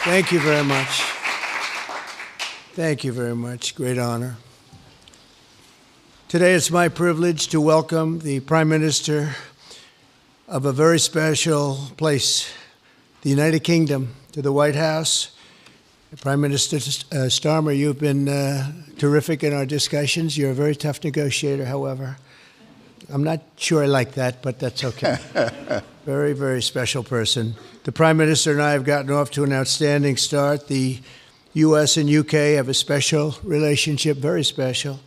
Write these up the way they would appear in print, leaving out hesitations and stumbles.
Thank you very much. Thank you very much. Great honor. Today it's my privilege to welcome the Prime Minister of a very special place, the United Kingdom, to the White House. Prime Minister Starmer, you've been terrific in our discussions. You're a very tough negotiator, however. I'm not sure I like that, but that's okay. Very, very special person. The Prime Minister and I have gotten off to an outstanding start. The U.S. and U.K. have a special relationship, very special,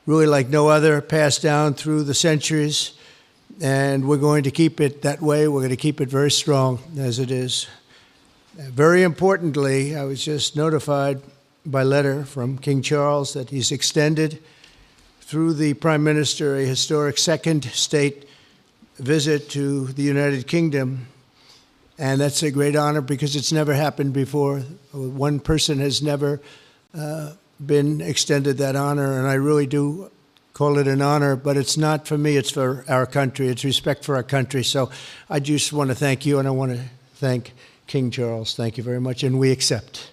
really like no other, passed down through the centuries, and we're going to keep it that way. We're going to keep it very strong as it is. Very importantly, I was just notified by letter from King Charles that he's extended through the Prime Minister a historic second state visit to the United Kingdom. And that's a great honor because it's never happened before. One person has never been extended that honor, and I really do call it an honor, but it's not for me, it's for our country. It's respect for our country. So I just want to thank you, and I want to thank King Charles. Thank you very much, and we accept.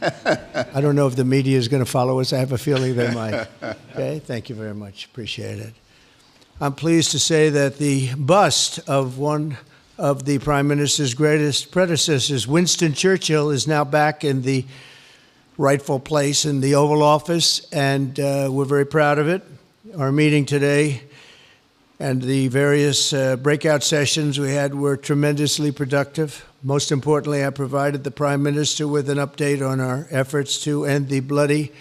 I don't know if the media is going to follow us. I have a feeling they might. Okay, thank you very much. Appreciate it. I'm pleased to say that the bust of one of the Prime Minister's greatest predecessors, Winston Churchill, is now back in the rightful place in the Oval Office, and we're very proud of it. Our meeting today and the various breakout sessions we had were tremendously productive. Most importantly, I provided the Prime Minister with an update on our efforts to end the bloody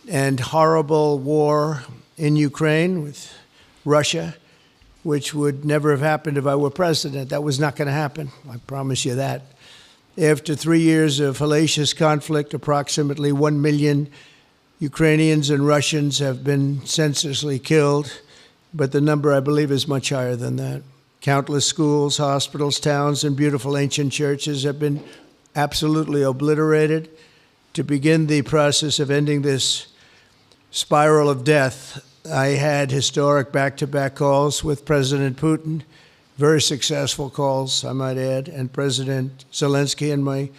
and horrible war in Ukraine with Russia, which would never have happened if I were president. That was not going to happen. I promise you that. After 3 years of hellacious conflict, approximately 1 million Ukrainians and Russians have been senselessly killed, but the number, I believe, is much higher than that. Countless schools, hospitals, towns, and beautiful ancient churches have been absolutely obliterated. To begin the process of ending this spiral of death, I had historic back-to-back calls with President Putin, very successful calls, I might add, and President Zelensky, and my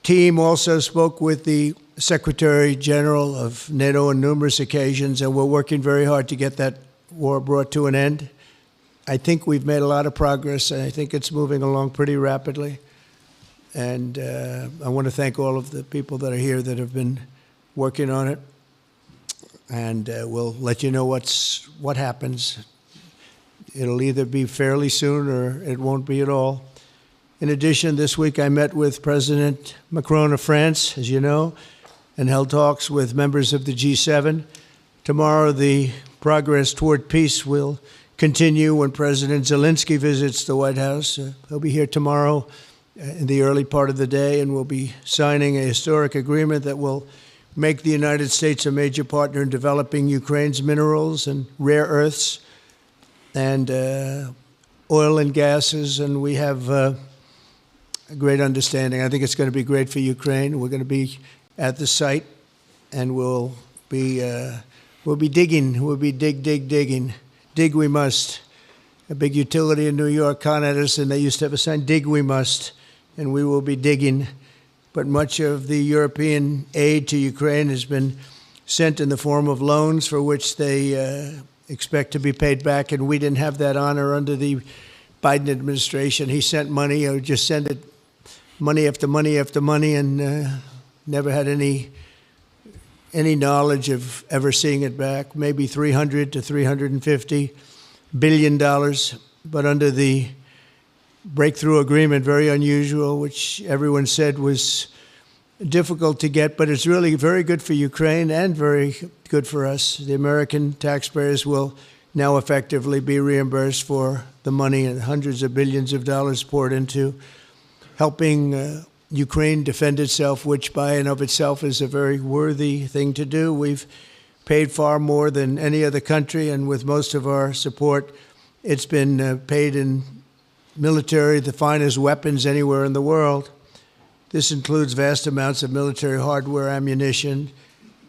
team also spoke with the Secretary General of NATO on numerous occasions, and we're working very hard to get that war brought to an end. I think we've made a lot of progress, and I think it's moving along pretty rapidly. And I want to thank all of the people that are here that have been working on it. And we'll let you know what happens. It'll either be fairly soon or it won't be at all. In addition, this week I met with President Macron of France, as you know, and held talks with members of the G7. Tomorrow, the progress toward peace will continue when President Zelensky visits the White House. He'll be here tomorrow in the early part of the day, and we'll be signing a historic agreement that will make the United States a major partner in developing Ukraine's minerals and rare earths and oil and gases, and we have a great understanding. I think it's going to be great for Ukraine. We're going to be at the site, and we'll be digging. We'll be digging. Dig we must. A big utility in New York contacted us, and they used to have a sign, dig we must, and we will be digging. But much of the European aid to Ukraine has been sent in the form of loans for which they expect to be paid back, and we didn't have that honor under the Biden administration. He sent money, or just sent it, money after money after money, and never had any knowledge of ever seeing it back, maybe $300 to $350 billion. But under the breakthrough agreement, very unusual, which everyone said was difficult to get, but it's really very good for Ukraine and very good for us. The American taxpayers will now effectively be reimbursed for the money and hundreds of billions of dollars poured into helping Ukraine defend itself, which by and of itself is a very worthy thing to do. We've paid far more than any other country, and with most of our support, it's been paid in military, the finest weapons anywhere in the world. This includes vast amounts of military hardware, ammunition,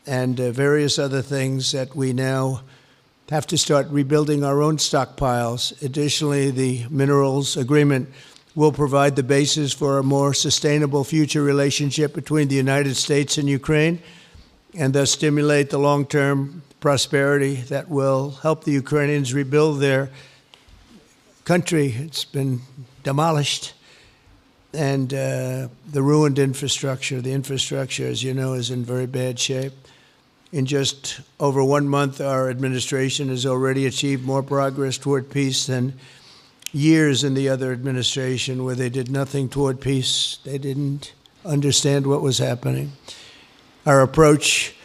and various other things that we now have to start rebuilding our own stockpiles. Additionally, the minerals agreement will provide the basis for a more sustainable future relationship between the United States and Ukraine, and thus stimulate the long-term prosperity that will help the Ukrainians rebuild their country. It's been demolished, and the ruined infrastructure. The infrastructure, as you know, is in very bad shape. In just over 1 month, our administration has already achieved more progress toward peace than years in the other administration, where they did nothing toward peace. They didn't understand what was happening. Our approach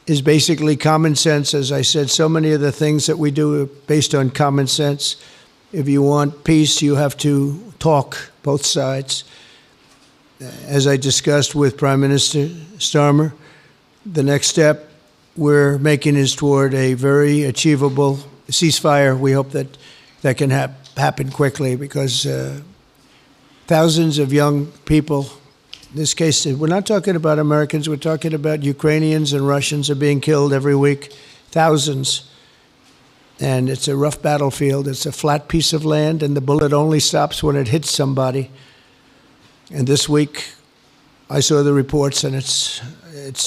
is basically common sense. As I said, so many of the things that we do are based on common sense. If you want peace, you have to talk, both sides. As I discussed with Prime Minister Starmer, the next step we're making is toward a very achievable ceasefire. We hope that that can happen quickly, because thousands of young people, in this case, we're not talking about Americans, we're talking about Ukrainians and Russians are being killed every week, thousands. And it's a rough battlefield. It's a flat piece of land, and the bullet only stops when it hits somebody. And this week, I saw the reports, and it's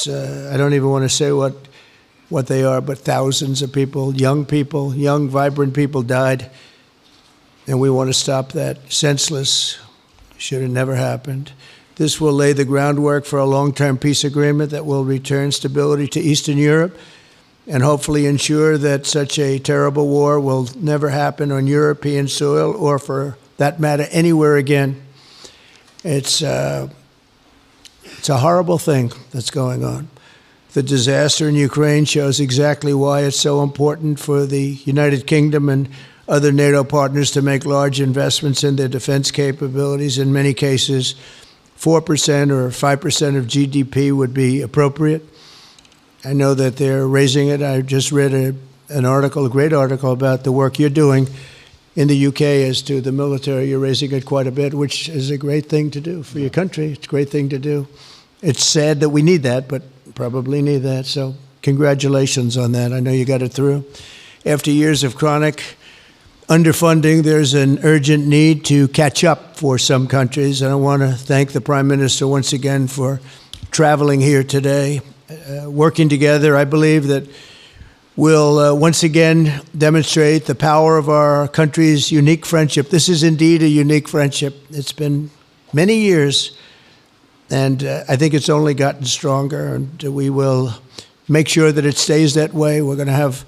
I don't even want to say what they are, but thousands of people, young, vibrant people died. And we want to stop that. Senseless. Should have never happened. This will lay the groundwork for a long-term peace agreement that will return stability to Eastern Europe, and hopefully ensure that such a terrible war will never happen on European soil, or for that matter, anywhere again. It's a horrible thing that's going on. The disaster in Ukraine shows exactly why it's so important for the United Kingdom and other NATO partners to make large investments in their defense capabilities. In many cases, 4% or 5% of GDP would be appropriate. I know that they're raising it. I just read an article, a great article, about the work you're doing in the UK as to the military. You're raising it quite a bit, which is a great thing to do for your country. It's a great thing to do. It's sad that we need that, but probably need that. So congratulations on that. I know you got it through. After years of chronic underfunding, there's an urgent need to catch up for some countries. And I want to thank the Prime Minister once again for traveling here today. Working together, I believe that we'll once again demonstrate the power of our country's unique friendship. This is indeed a unique friendship. It's been many years, and I think it's only gotten stronger, and we will make sure that it stays that way. We're going to have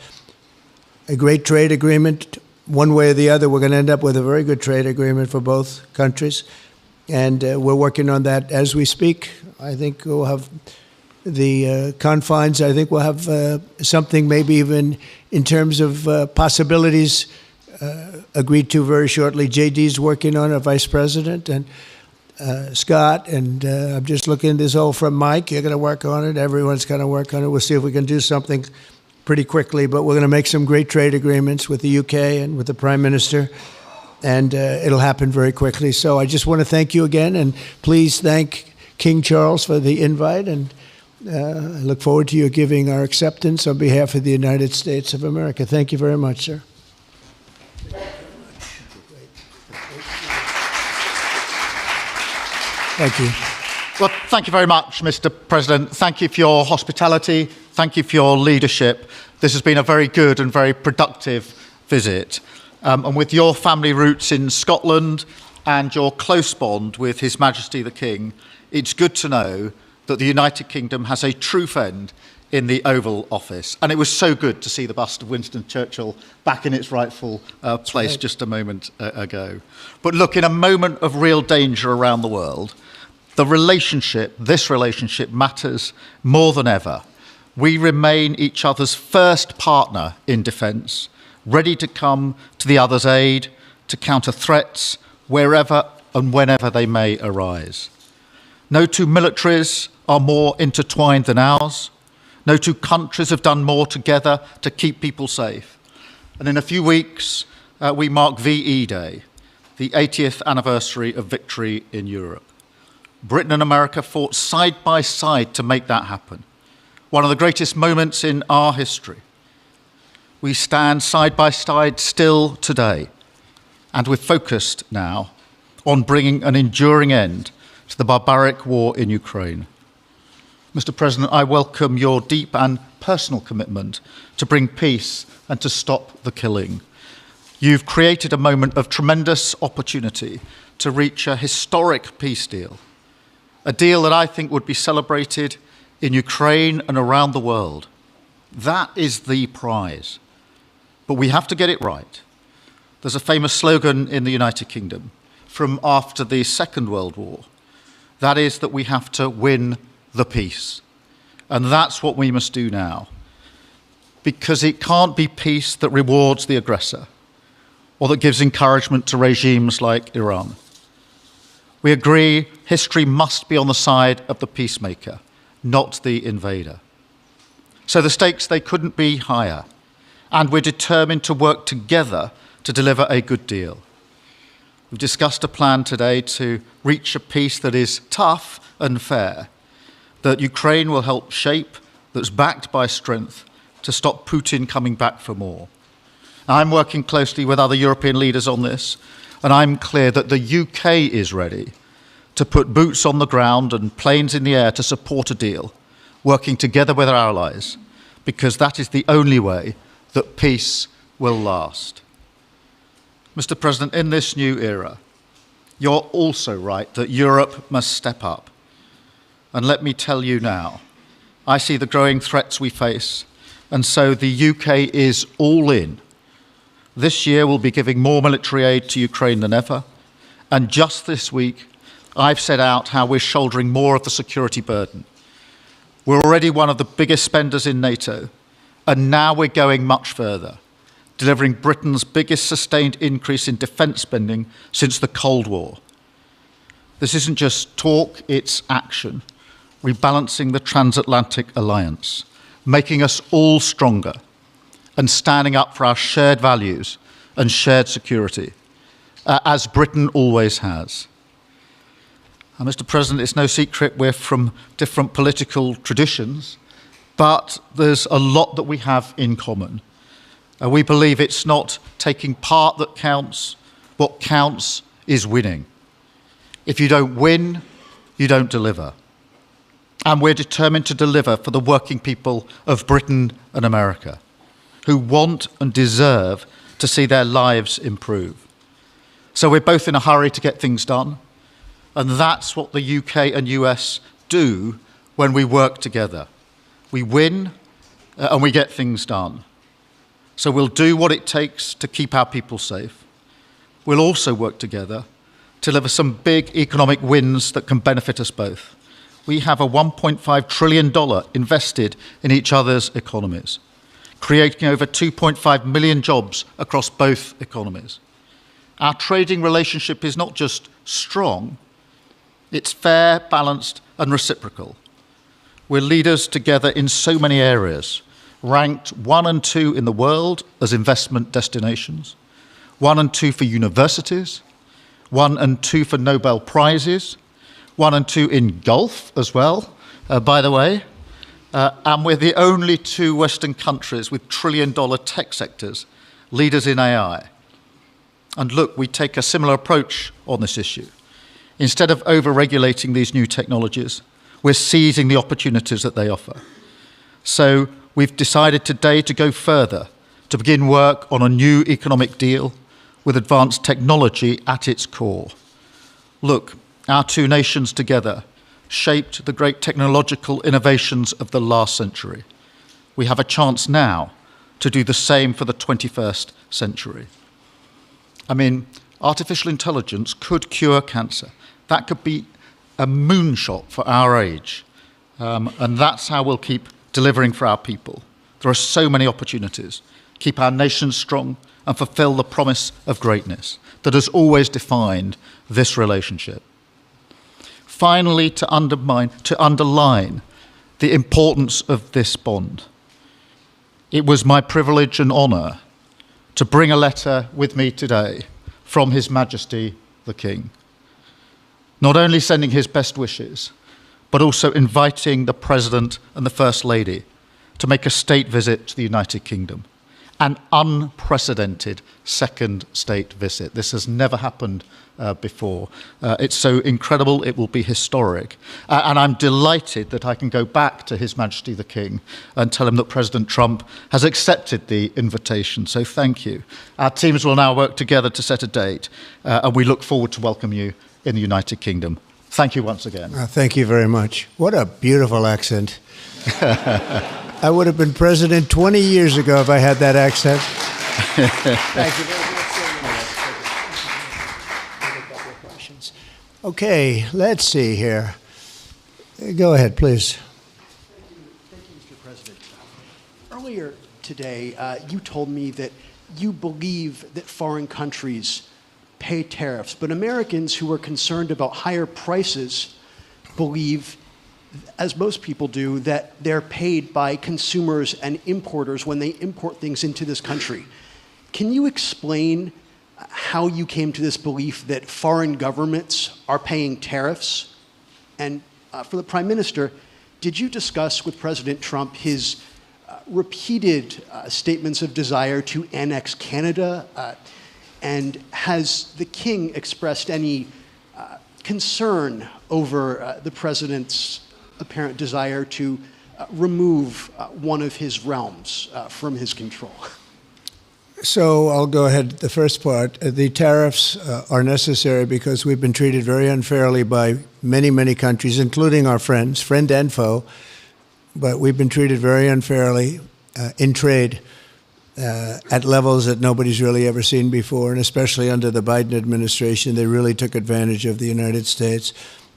a great trade agreement. One way or the other, we're going to end up with a very good trade agreement for both countries, and we're working on that as we speak. I think we'll have the confines. I think we'll have something maybe even in terms of possibilities agreed to very shortly. JD's working on it, Vice President, and Scott, and I'm just looking, this all from Mike. You're going to work on it. Everyone's going to work on it. We'll see if we can do something pretty quickly, but we're going to make some great trade agreements with the UK and with the Prime Minister, and it'll happen very quickly. So I just want to thank you again, and please thank King Charles for the invite, and I look forward to you giving our acceptance on behalf of the United States of America. Thank you very much, sir. Thank you. Well, thank you very much, Mr. President. Thank you for your hospitality. Thank you for your leadership. This has been a very good and very productive visit. And with your family roots in Scotland and your close bond with His Majesty the King, it's good to know that the United Kingdom has a true friend in the Oval Office. And it was so good to see the bust of Winston Churchill back in its rightful place just a moment ago. But look, in a moment of real danger around the world, this relationship matters more than ever. We remain each other's first partner in defence, ready to come to the other's aid, to counter threats wherever and whenever they may arise. No two militaries are more intertwined than ours. No two countries have done more together to keep people safe. And in a few weeks, we mark VE Day, the 80th anniversary of victory in Europe. Britain and America fought side by side to make that happen. One of the greatest moments in our history. We stand side by side still today, and we're focused now on bringing an enduring end to the barbaric war in Ukraine. Mr. President, I welcome your deep and personal commitment to bring peace and to stop the killing. You've created a moment of tremendous opportunity to reach a historic peace deal, a deal that I think would be celebrated in Ukraine and around the world. That is the prize. But we have to get it right. There's a famous slogan in the United Kingdom from after the Second World War. That is that we have to win the peace. And that's what we must do now. Because it can't be peace that rewards the aggressor or that gives encouragement to regimes like Iran. We agree history must be on the side of the peacemaker, not the invader. So the stakes, they couldn't be higher. And we're determined to work together to deliver a good deal. We've discussed a plan today to reach a peace that is tough and fair, that Ukraine will help shape, that's backed by strength, to stop Putin coming back for more. I'm working closely with other European leaders on this, and I'm clear that the UK is ready to put boots on the ground and planes in the air to support a deal, working together with our allies, because that is the only way that peace will last. Mr. President, in this new era, you're also right that Europe must step up. And let me tell you now, I see the growing threats we face, and so the UK is all in. This year we'll be giving more military aid to Ukraine than ever, and just this week I've set out how we're shouldering more of the security burden. We're already one of the biggest spenders in NATO, and now we're going much further, delivering Britain's biggest sustained increase in defence spending since the Cold War. This isn't just talk, it's action, rebalancing the transatlantic alliance, making us all stronger, and standing up for our shared values and shared security, as Britain always has. And Mr. President, it's no secret we're from different political traditions, but there's a lot that we have in common. We believe it's not taking part that counts. What counts is winning. If you don't win, you don't deliver. And we're determined to deliver for the working people of Britain and America, who want and deserve to see their lives improve. So we're both in a hurry to get things done, and that's what the UK and US do when we work together. We win and we get things done. So we'll do what it takes to keep our people safe. We'll also work together to deliver some big economic wins that can benefit us both. We have a $1.5 trillion invested in each other's economies, creating over 2.5 million jobs across both economies. Our trading relationship is not just strong, it's fair, balanced, and reciprocal. We're leaders together in so many areas, ranked 1 and 2 in the world as investment destinations, 1 and 2 for universities, 1 and 2 for Nobel Prizes, 1 and 2 in golf as well, by the way, and we're the only 2 Western countries with trillion-dollar tech sectors, leaders in AI. And look, we take a similar approach on this issue. Instead of over-regulating these new technologies, we're seizing the opportunities that they offer. So we've decided today to go further, to begin work on a new economic deal with advanced technology at its core. Look, our 2 nations together shaped the great technological innovations of the last century. We have a chance now to do the same for the 21st century. I mean, artificial intelligence could cure cancer. That could be a moonshot for our age. And that's how we'll keep delivering for our people. There are so many opportunities. Keep our nation strong and fulfill the promise of greatness that has always defined this relationship. Finally, to underline the importance of this bond. It was my privilege and honour to bring a letter with me today from His Majesty the King, not only sending his best wishes, but also inviting the President and the First Lady to make a state visit to the United Kingdom, an unprecedented second state visit. This has never happened before. It's so incredible, it will be historic. And I'm delighted that I can go back to His Majesty the King and tell him that President Trump has accepted the invitation. So thank you. Our teams will now work together to set a date, and we look forward to welcome you in the United Kingdom. Thank you once again. Thank you very much. What a beautiful accent. I would have been president 20 years ago if I had that accent. Thank you very much. Okay, let's see here. Go ahead, please. Thank you, Mr. President. Earlier today, you told me that you believe that foreign countries pay tariffs, but Americans who are concerned about higher prices believe, as most people do, that they're paid by consumers and importers when they import things into this country. Can you explain how you came to this belief that foreign governments are paying tariffs? And for the Prime Minister, did you discuss with President Trump his repeated statements of desire to annex Canada? And has the King expressed any concern over the President's apparent desire to remove one of his realms from his control? So I'll go ahead. The first part, the tariffs are necessary because we've been treated very unfairly by many, many countries, including our friends, friend and foe. But we've been treated very unfairly in trade at levels that nobody's really ever seen before, and especially under the Biden administration, they really took advantage of the United States.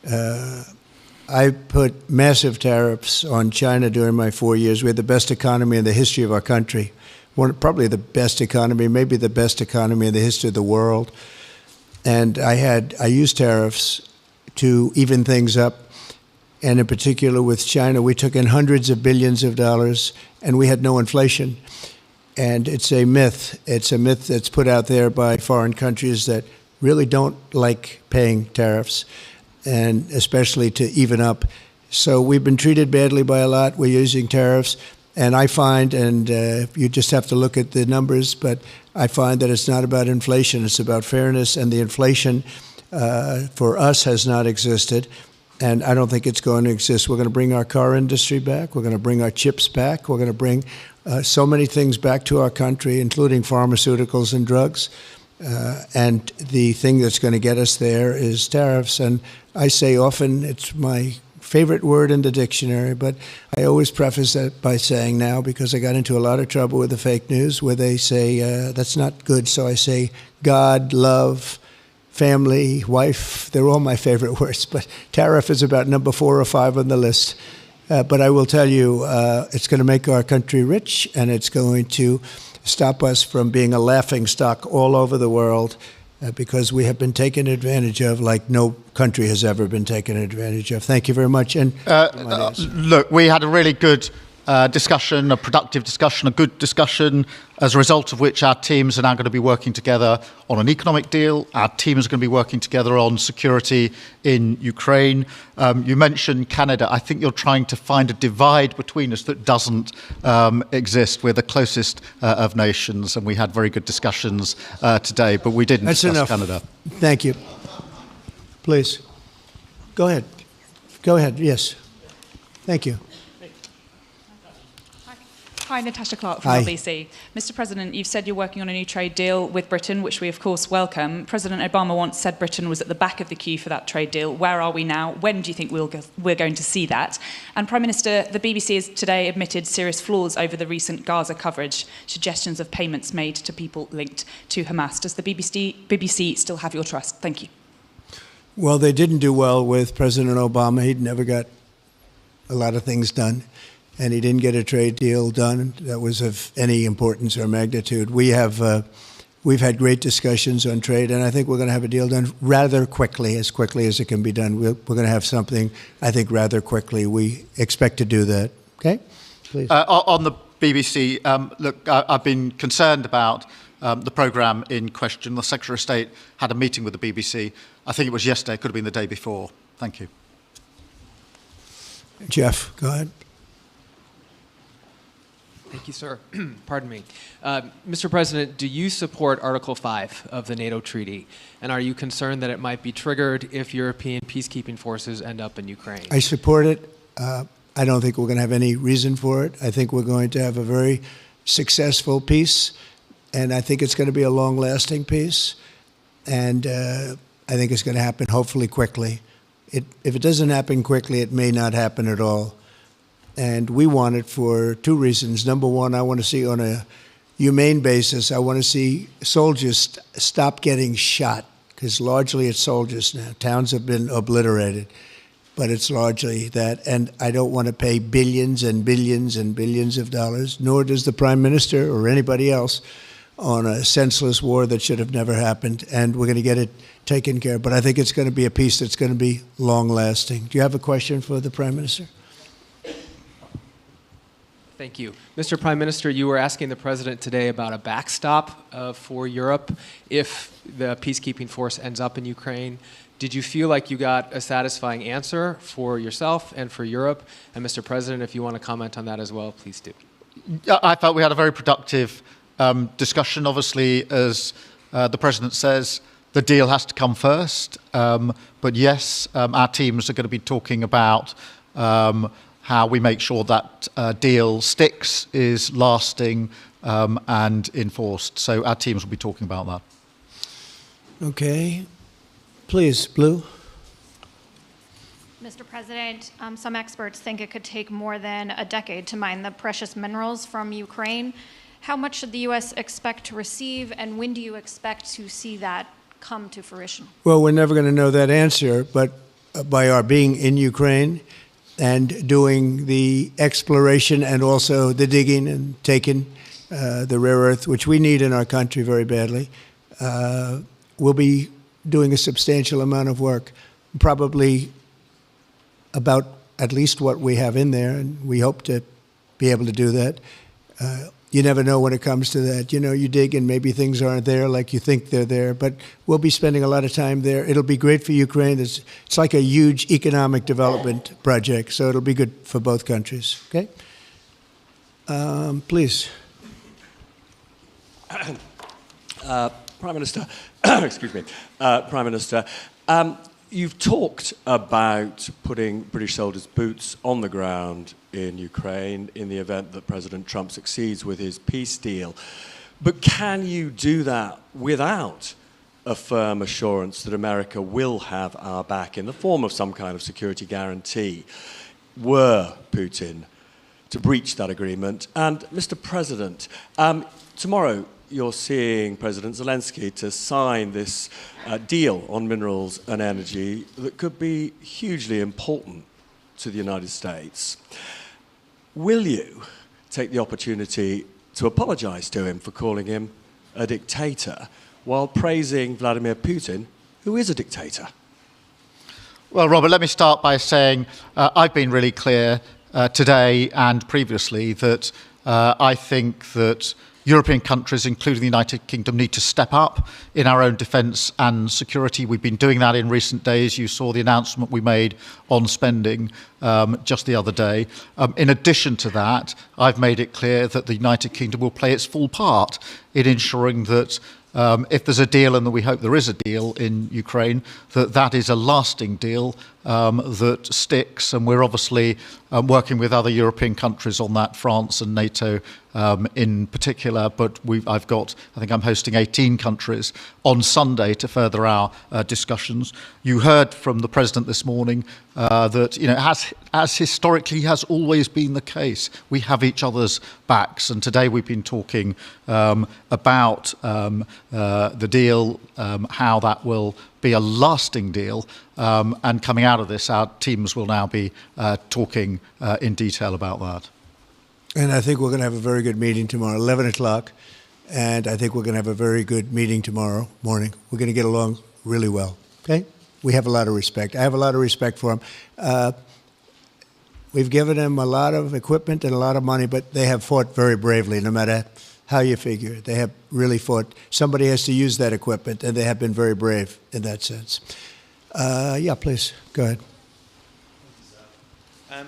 I put massive tariffs on China during my 4 years. We had the best economy in the history of our country. Probably the best economy, maybe the best economy in the history of the world. And I used tariffs to even things up. And in particular with China, we took in hundreds of billions of dollars and we had no inflation. And it's a myth. It's a myth that's put out there by foreign countries that really don't like paying tariffs, and especially to even up. So we've been treated badly by a lot. We're using tariffs. And I find, and you just have to look at the numbers, but I find that it's not about inflation, it's about fairness, and the inflation for us has not existed, and I don't think it's going to exist. We're going to bring our car industry back, we're going to bring our chips back, we're going to bring so many things back to our country, including pharmaceuticals and drugs, and the thing that's going to get us there is tariffs. And I say often, it's my favorite word in the dictionary, but I always preface that by saying now, because I got into a lot of trouble with the fake news where they say that's not good, so I say God, love, family, wife, they're all my favorite words, but tariff is about number 4 or 5 on the list. But I will tell you, it's going to make our country rich, and it's going to stop us from being a laughing stock all over the world, because we have been taken advantage of like no country has ever been taken advantage of. Thank you very much. And look, we had a really good discussion, a productive discussion, a good discussion, as a result of which our teams are now going to be working together on an economic deal. Our teams are going to be working together on security in Ukraine. You mentioned Canada. I think you're trying to find a divide between us that doesn't exist. We're the closest of nations, and we had very good discussions today, but we didn't discuss Canada. Thank you. Please. Go ahead. Go ahead. Yes. Thank you. Hi, Natasha Clark from LBC. Mr. President, you've said you're working on a new trade deal with Britain, which we of course welcome. President Obama once said Britain was at the back of the queue for that trade deal. Where are we now? When do you think we're going to see that? And Prime Minister, the BBC has today admitted serious flaws over the recent Gaza coverage, suggestions of payments made to people linked to Hamas. Does the BBC still have your trust? Thank you. Well, they didn't do well with President Obama. He'd never got a lot of things done, and he didn't get a trade deal done that was of any importance or magnitude. We've had great discussions on trade, and I think we're going to have a deal done rather quickly as it can be done. We're going to have something, I think, rather quickly. We expect to do that. Okay? Please. On the BBC, look, I've been concerned about the programme in question. The Secretary of State had a meeting with the BBC. I think it was yesterday, it could have been the day before. Thank you. Jeff, go ahead. Thank you, sir. Pardon me. Mr. President, do you support Article 5 of the NATO treaty? And are you concerned that it might be triggered if European peacekeeping forces end up in Ukraine? I support it. I don't think we're going to have any reason for it. I think we're going to have a very successful peace, and I think it's going to be a long-lasting peace. And I think it's going to happen hopefully quickly. If it doesn't happen quickly, it may not happen at all. And we want it for two reasons. Number one, I want to see on a humane basis, I want to see soldiers stop getting shot, because largely it's soldiers now. Towns have been obliterated, but it's largely that. And I don't want to pay billions and billions and billions of dollars, nor does the Prime Minister or anybody else, on a senseless war that should have never happened. And we're going to get it taken care of. But I think it's going to be a peace that's going to be long-lasting. Do you have a question for the Prime Minister? Thank you. Mr. Prime Minister, you were asking the President today about a backstop for Europe if the peacekeeping force ends up in Ukraine. Did you feel like you got a satisfying answer for yourself and for Europe? And Mr. President, if you want to comment on that as well, please do. I felt we had a very productive discussion. Obviously, as the President says, the deal has to come first. But yes, our teams are going to be talking about how we make sure that deal sticks, is lasting and enforced. So our teams will be talking about that. Okay. Please, Blue. Mr. President, some experts think it could take more than a decade to mine the precious minerals from Ukraine. How much should the U.S. expect to receive, and when do you expect to see that come to fruition? Well, we're never going to know that answer, but by our being in Ukraine and doing the exploration and also the digging and taking the rare earth, which we need in our country very badly, we'll be doing a substantial amount of work, probably about at least what we have in there, and we hope to be able to do that. You never know when it comes to that. You know, you dig and maybe things aren't there like you think they're there, but we'll be spending a lot of time there. It'll be great for Ukraine. It's like a huge economic development project, so it'll be good for both countries. Okay? Please. Prime Minister, excuse me, Prime Minister, you've talked about putting British soldiers' boots on the ground in Ukraine in the event that President Trump succeeds with his peace deal. But can you do that without a firm assurance that America will have our back in the form of some kind of security guarantee were Putin to breach that agreement? And Mr. President, tomorrow you're seeing President Zelensky to sign this deal on minerals and energy that could be hugely important to the United States. Will you take the opportunity to apologize to him for calling him a dictator while praising Vladimir Putin, who is a dictator? Well, Robert, let me start by saying I've been really clear today and previously that I think that European countries, including the United Kingdom, need to step up in our own defence and security. We've been doing that in recent days. You saw the announcement we made on spending just the other day. In addition to that, I've made it clear that the United Kingdom will play its full part in ensuring that if there's a deal, and we hope there is a deal in Ukraine, that is a lasting deal that sticks. And we're obviously working with other European countries on that, France and NATO in particular. But I think I'm hosting 18 countries on Sunday to further our discussions. You heard from the President this morning that, you know, as historically has always been the case, we have each other's backs. And today we've been talking about the deal, how that will be a lasting deal. And coming out of this, our teams will now be talking in detail about that. And I think we're going to have a very good meeting tomorrow, 11 o'clock. And I think we're going to have a very good meeting tomorrow morning. We're going to get along really well. Okay? We have a lot of respect. I have a lot of respect for them. We've given them a lot of equipment and a lot of money, but they have fought very bravely, no matter how you figure it. They have really fought. Somebody has to use that equipment, and they have been very brave in that sense. Yeah, please, go ahead. The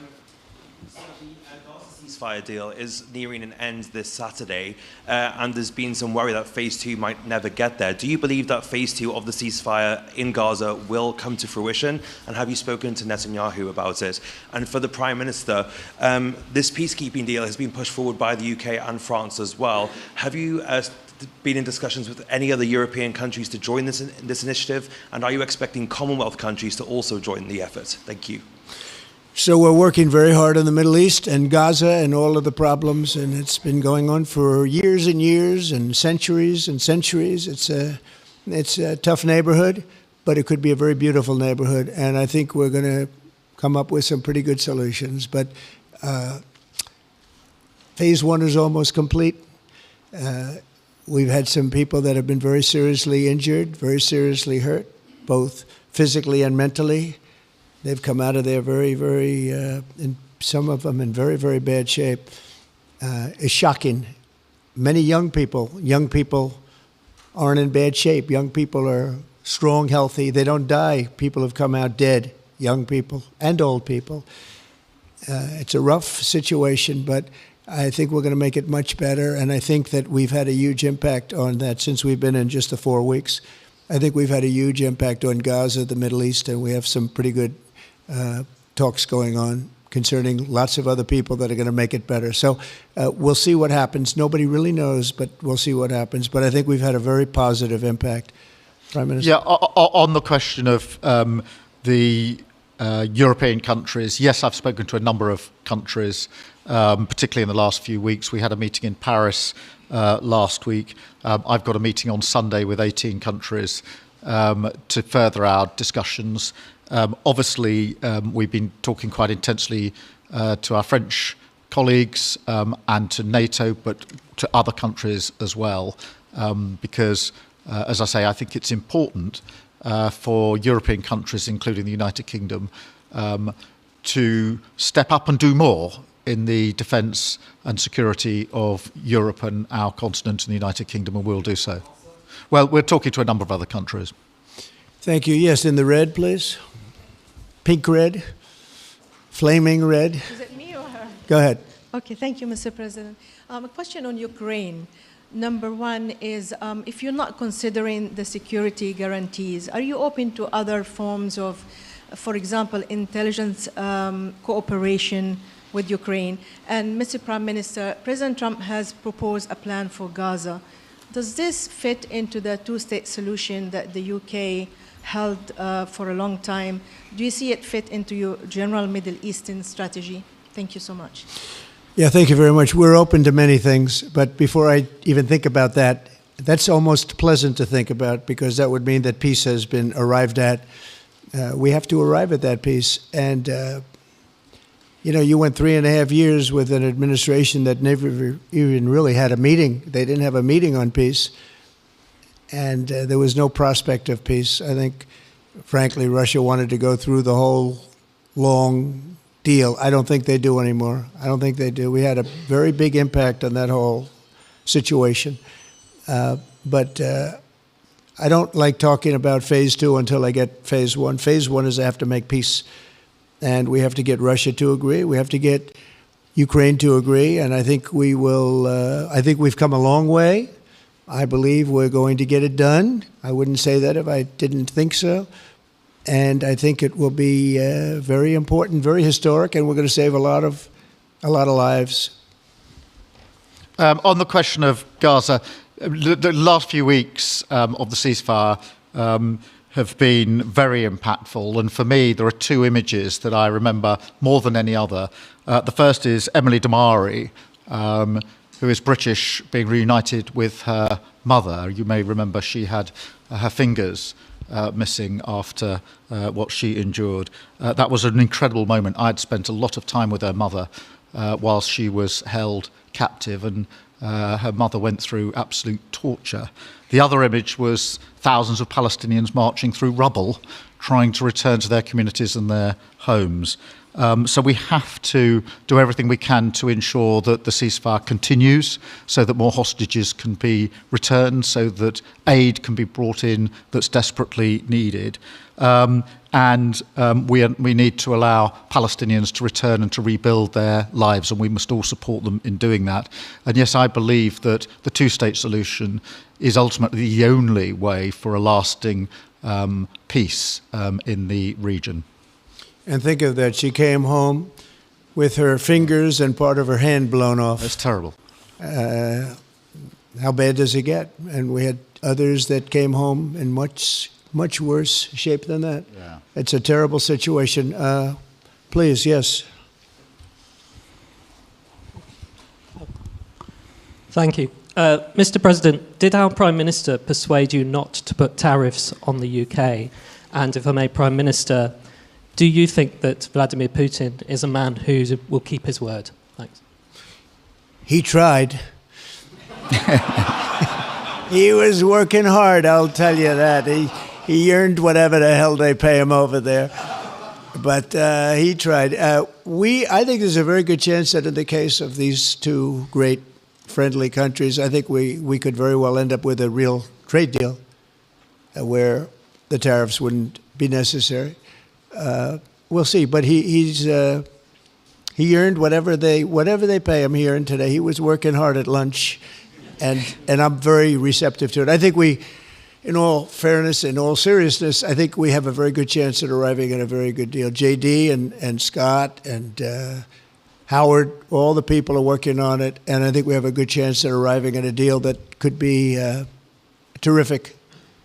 Gaza ceasefire deal is nearing an end this Saturday, and there's been some worry that phase 2 might never get there. Do you believe that phase 2 of the ceasefire in Gaza will come to fruition? And have you spoken to Netanyahu about it? And for the Prime Minister, this peacekeeping deal has been pushed forward by the UK and France as well. Have you been in discussions with any other European countries to join this initiative? And are you expecting Commonwealth countries to also join the effort? Thank you. So we're working very hard in the Middle East and Gaza and all of the problems, and it's been going on for years and years and centuries and centuries. It's a tough neighborhood, but it could be a very beautiful neighborhood, and I think we're going to come up with some pretty good solutions. But phase 1 is almost complete. We've had some people that have been very seriously injured, very seriously hurt, both physically and mentally. They've come out of there and some of them in very, very bad shape. It's shocking. Many young people aren't in bad shape. Young people are strong, healthy. They don't die. People have come out dead, young people and old people. It's a rough situation, but I think we're going to make it much better, and I think that we've had a huge impact on that since we've been in just the 4 weeks. I think we've had a huge impact on Gaza, the Middle East, and we have some pretty good talks going on concerning lots of other people that are going to make it better. So we'll see what happens. Nobody really knows, but we'll see what happens. But I think we've had a very positive impact. Prime Minister? Yeah, on the question of the European countries, yes, I've spoken to a number of countries, particularly in the last few weeks. We had a meeting in Paris last week. I've got a meeting on Sunday with 18 countries to further our discussions. Obviously, we've been talking quite intensely to our French colleagues and to NATO, but to other countries as well, because, as I say, I think it's important for European countries, including the United Kingdom, to step up and do more in the defence and security of Europe and our continent and the United Kingdom, and we'll do so. Well, we're talking to a number of other countries. Thank you. Yes, in the red, please. Pink red, flaming red. Is it me or her? Go ahead. Okay, thank you, Mr. President. A question on Ukraine. Number one is, if you're not considering the security guarantees, are you open to other forms of, for example, intelligence cooperation with Ukraine? And Mr. Prime Minister, President Trump has proposed a plan for Gaza. Does this fit into the two-state solution that the UK held for a long time? Do you see it fit into your general Middle Eastern strategy? Thank you so much. Yeah, thank you very much. We're open to many things, but before I even think about that, that's almost pleasant to think about, because that would mean that peace has been arrived at. We have to arrive at that peace. And, you know, you went 3.5 years with an administration that never even really had a meeting. They didn't have a meeting on peace. And there was no prospect of peace. I think, frankly, Russia wanted to go through the whole long deal. I don't think they do anymore. I don't think they do. We had a very big impact on that whole situation. But I don't like talking about phase 2 until I get phase 1. Phase 1 is I have to make peace. And we have to get Russia to agree. We have to get Ukraine to agree. And I think we will. I think we've come a long way. I believe we're going to get it done. I wouldn't say that if I didn't think so. And I think it will be very important, very historic, and we're going to save a lot of lives. On the question of Gaza, the last few weeks of the ceasefire have been very impactful. And for me, there are two images that I remember more than any other. The first is Emily Damari, who is British, being reunited with her mother. You may remember she had her fingers missing after what she endured. That was an incredible moment. I'd spent a lot of time with her mother whilst she was held captive, and her mother went through absolute torture. The other image was thousands of Palestinians marching through rubble, trying to return to their communities and their homes. So we have to do everything we can to ensure that the ceasefire continues, so that more hostages can be returned, so that aid can be brought in that's desperately needed. and we need to allow Palestinians to return and to rebuild their lives, and we must all support them in doing that. And yes, I believe that the two-state solution is ultimately the only way for a lasting peace in the region. And think of that, she came home with her fingers and part of her hand blown off. That's terrible. How bad does it get? And we had others that came home in much worse shape than that. Yeah. It's a terrible situation. Please, yes. Thank you. Mr. President, did our Prime Minister persuade you not to put tariffs on the UK? And if I may, Prime Minister, do you think that Vladimir Putin is a man who will keep his word? Thanks. He tried. He was working hard, I'll tell you that. He earned whatever the hell they pay him over there. But he tried. I think there's a very good chance that in the case of these two great friendly countries, I think we could very well end up with a real trade deal where the tariffs wouldn't be necessary. We'll see. But he earned whatever they pay him. He earned today. He was working hard at lunch, and I'm very receptive to it. I think in all fairness, in all seriousness, I think we have a very good chance at arriving at a very good deal. JD and Scott and Howard, all the people are working on it, and I think we have a good chance at arriving at a deal that could be terrific,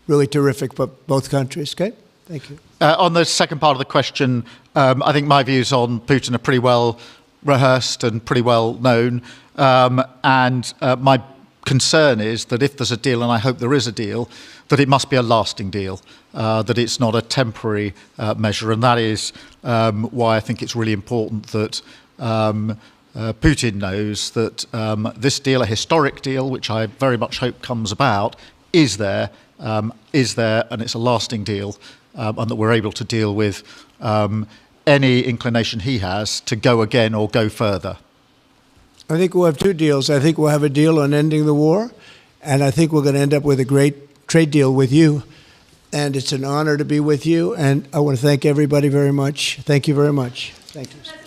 really terrific for both countries. Okay? Thank you. On the second part of the question, I think my views on Putin are pretty well rehearsed and pretty well known, and my concern is that if there's a deal, and I hope there is a deal, that it must be a lasting deal, that it's not a temporary measure, and that is why I think it's really important that Putin knows that this deal, a historic deal, which I very much hope comes about, is there, and it's a lasting deal, and that we're able to deal with any inclination he has to go again or go further. I think we'll have two deals. I think we'll have a deal on ending the war, and I think we're going to end up with a great trade deal with you. And it's an honor to be with you, and I want to thank everybody very much. Thank you very much. Thank you.